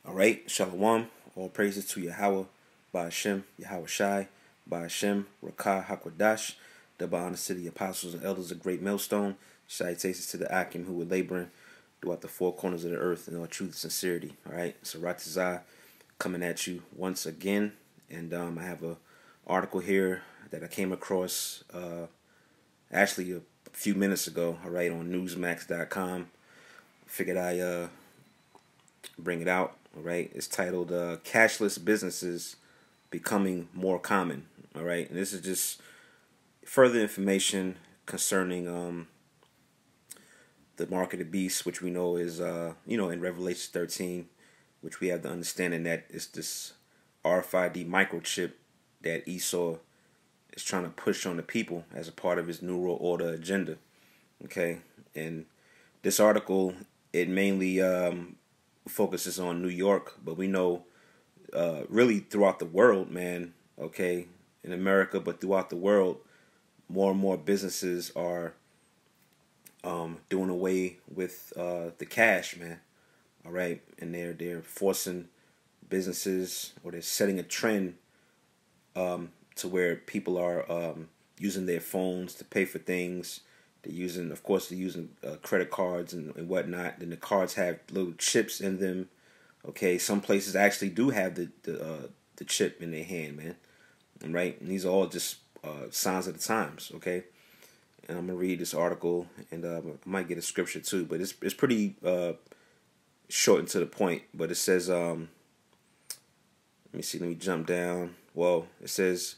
All right, Shalom. All praises to YAHAWAH, BAHA, YAHAWASHI, BAHA, Rakah, Hakwadash, the BAHA City Apostles and Elders of Great Millstone. Salutations to the Akim who were laboring throughout the four corners of the earth in all truth and sincerity. All right, so Ratazah coming at you once again, and I have a article here that I came across actually a few minutes ago. All right, on Newsmax.com. Figured I bring it out. All right, it's titled "Cashless Businesses Becoming More Common." All right, and this is just further information concerning the mark of the beast, which we know is in Revelation 13, which we have the understanding that it's this RFID microchip that Esau is trying to push on the people as a part of his New World Order agenda. Okay, and this article, it mainly focuses on New York, but we know really throughout the world, man, okay, in America, but throughout the world, more and more businesses are doing away with the cash, man. All right, and they're forcing businesses, or they're setting a trend to where people are using their phones to pay for things. They're using credit cards and whatnot. Then the cards have little chips in them. Okay, some places actually do have the chip in their hand, man. Right, and these are all just signs of the times. Okay, and I'm gonna read this article, and I might get a scripture too, but it's pretty short and to the point. But it says, let me see, let me jump down. Well, it says,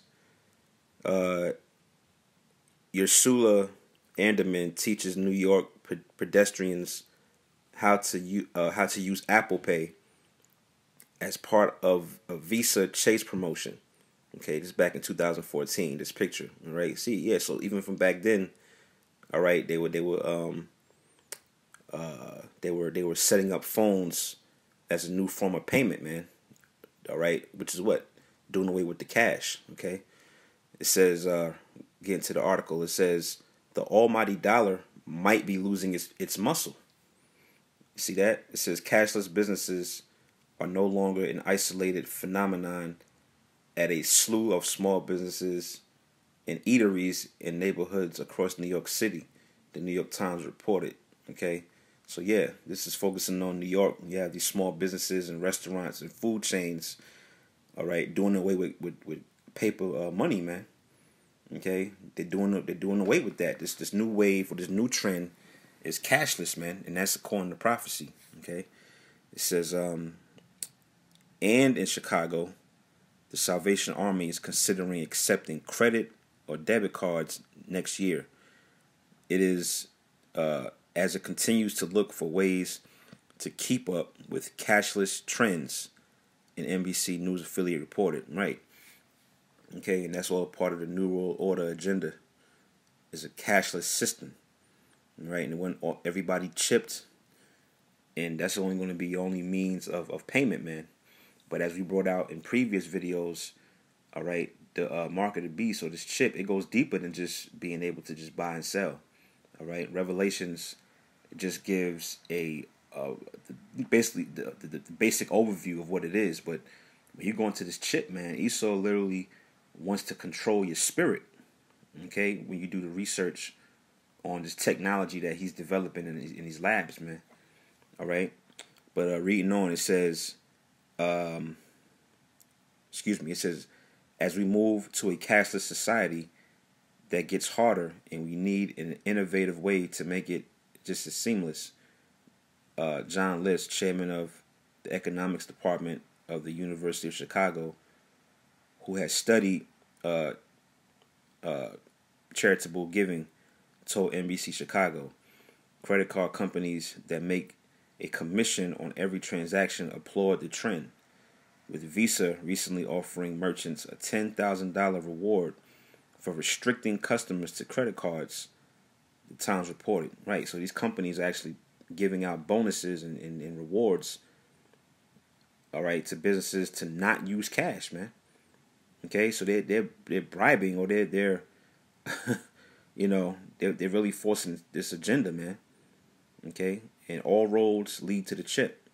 Ursula Anderman teaches New York pedestrians how to use Apple Pay as part of a Visa Chase promotion. Okay, this is back in 2014. This picture, all right. See, yeah. So even from back then, all right, they were setting up phones as a new form of payment, man. All right, which is what, doing away with the cash. Okay, it says, get into the article. It says the almighty dollar might be losing its muscle. See that? It says cashless businesses are no longer an isolated phenomenon at a slew of small businesses and eateries in neighborhoods across New York City, the New York Times reported. Okay, so yeah, this is focusing on New York. You have these small businesses and restaurants and food chains, all right, doing away with paper money, man. Okay, they're doing away with that. This new wave, or this new trend, is cashless, man, and that's according to prophecy. Okay, it says, and in Chicago, the Salvation Army is considering accepting credit or debit cards next year. It is as it continues to look for ways to keep up with cashless trends, an NBC News affiliate reported. Right. Okay, and that's all part of the New World Order agenda, is a cashless system, right? And when everybody chipped, and that's only going to be the only means of payment, man. But as we brought out in previous videos, all right, the mark of the beast, or this chip, it goes deeper than just being able to just buy and sell. All right, Revelations just gives basically the basic overview of what it is. But when you go into this chip, man, Esau literally wants to control your spirit. Okay, when you do the research on this technology that he's developing in these labs, man. All right, but reading on, it says, it says, as we move to a cashless society, that gets harder, and we need an innovative way to make it just as seamless. John List, chairman of the economics department of the University of Chicago, who has studied charitable giving, told NBC Chicago, credit card companies that make a commission on every transaction applaud the trend, with Visa recently offering merchants a $10,000 reward for restricting customers to credit cards, the Times reported. Right, so these companies are actually giving out bonuses and rewards, all right, to businesses to not use cash, man. Okay, so they're bribing, or they're they're really forcing this agenda, man. Okay, and all roads lead to the chip.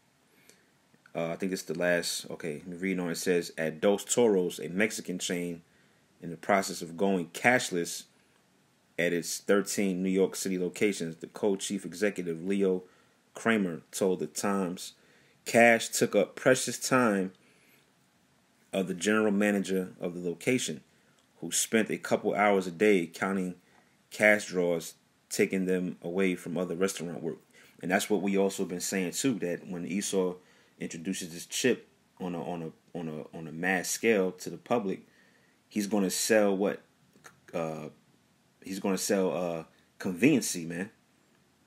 I think it's the last. Okay, reading on, it says, at Dos Toros, a Mexican chain, in the process of going cashless at its 13 New York City locations, the co-chief executive Leo Kramer told the Times, cash took up precious time of the general manager of the location, who spent a couple hours a day counting cash draws, taking them away from other restaurant work. And that's what we also been saying too, that when Esau introduces this chip on a mass scale to the public, he's going to sell what? He's going to sell conveniency, man.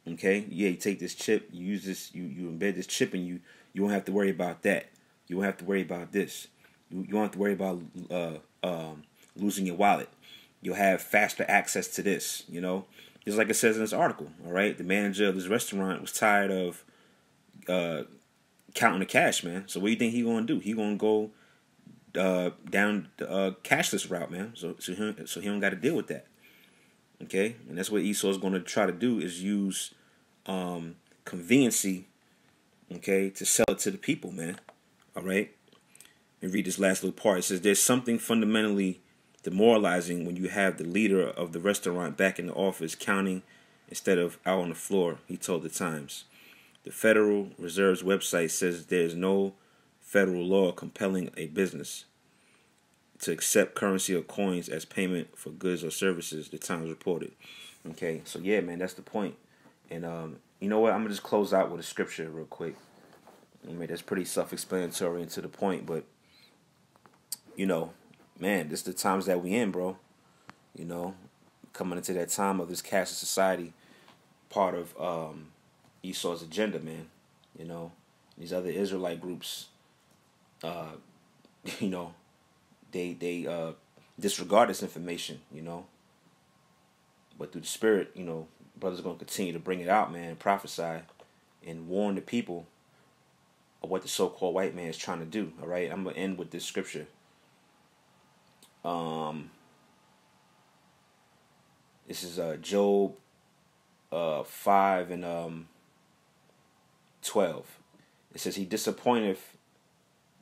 Okay, yeah, you take this chip, you use this, you embed this chip, and you won't have to worry about that. You won't have to worry about this. You won't have to worry about losing your wallet. You'll have faster access to this. You know, just like it says in this article. All right, the manager of this restaurant was tired of counting the cash, man. So what do you think he gonna do? He gonna go down the cashless route, man. So he don't got to deal with that. Okay, and that's what Esau is going to try to do, is use conveniency, okay, to sell it to the people, man. All right, and read this last little part. It says, there's something fundamentally demoralizing when you have the leader of the restaurant back in the office counting instead of out on the floor, he told the Times. The Federal Reserve's website says there's no federal law compelling a business to accept currency or coins as payment for goods or services, the Times reported. Okay, so yeah, man, that's the point. And you know what? I'm gonna just close out with a scripture real quick. I mean, that's pretty self-explanatory and to the point, but you know, man, this is the times that we in, bro. You know, coming into that time of this cashless society, part of Esau's agenda, man. You know, these other Israelite groups, you know, they disregard this information, you know. But through the Spirit, you know, brothers are going to continue to bring it out, man, and prophesy and warn the people of what the so-called white man is trying to do, all right? I'm going to end with this scripture. This is Job 5 and 12. It says, he disappointeth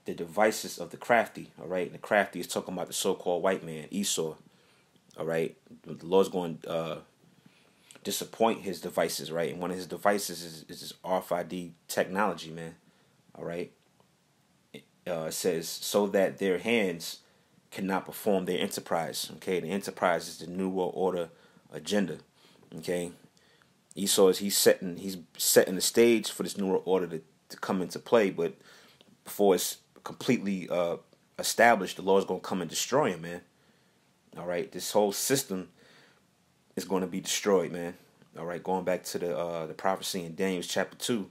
the devices of the crafty, all right? And the crafty is talking about the so-called white man, Esau, all right? The Lord's going to disappoint his devices, right? And one of his devices is this RFID technology, man, all right? It says, so that their hands cannot perform their enterprise, okay? The enterprise is the New World Order agenda, okay? Esau is he's setting the stage for this New World Order to come into play, but before it's completely established, the Lord's going to come and destroy him, man. All right, this whole system is going to be destroyed, man. All right, going back to the prophecy in Daniel chapter 2,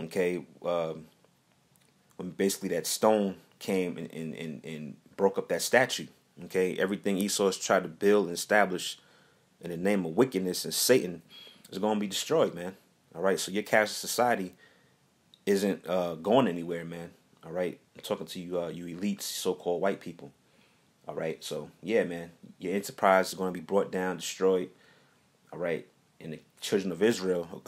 okay, when basically that stone came and broke up that statue, okay, everything Esau has tried to build and establish in the name of wickedness and Satan is going to be destroyed, man. All right, so your cashless society isn't going anywhere, man. All right, I'm talking to you, you elites, so-called white people. All right, so yeah, man, your enterprise is going to be brought down, destroyed. All right, and the children of Israel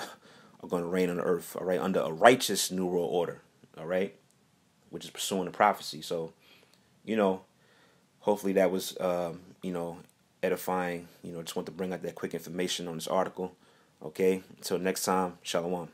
are going to reign on the earth. All right, under a righteous New World Order. All right, which is pursuing the prophecy. So, you know, hopefully that was, you know, edifying. You know, just want to bring out that quick information on this article. Okay, until next time, shalom.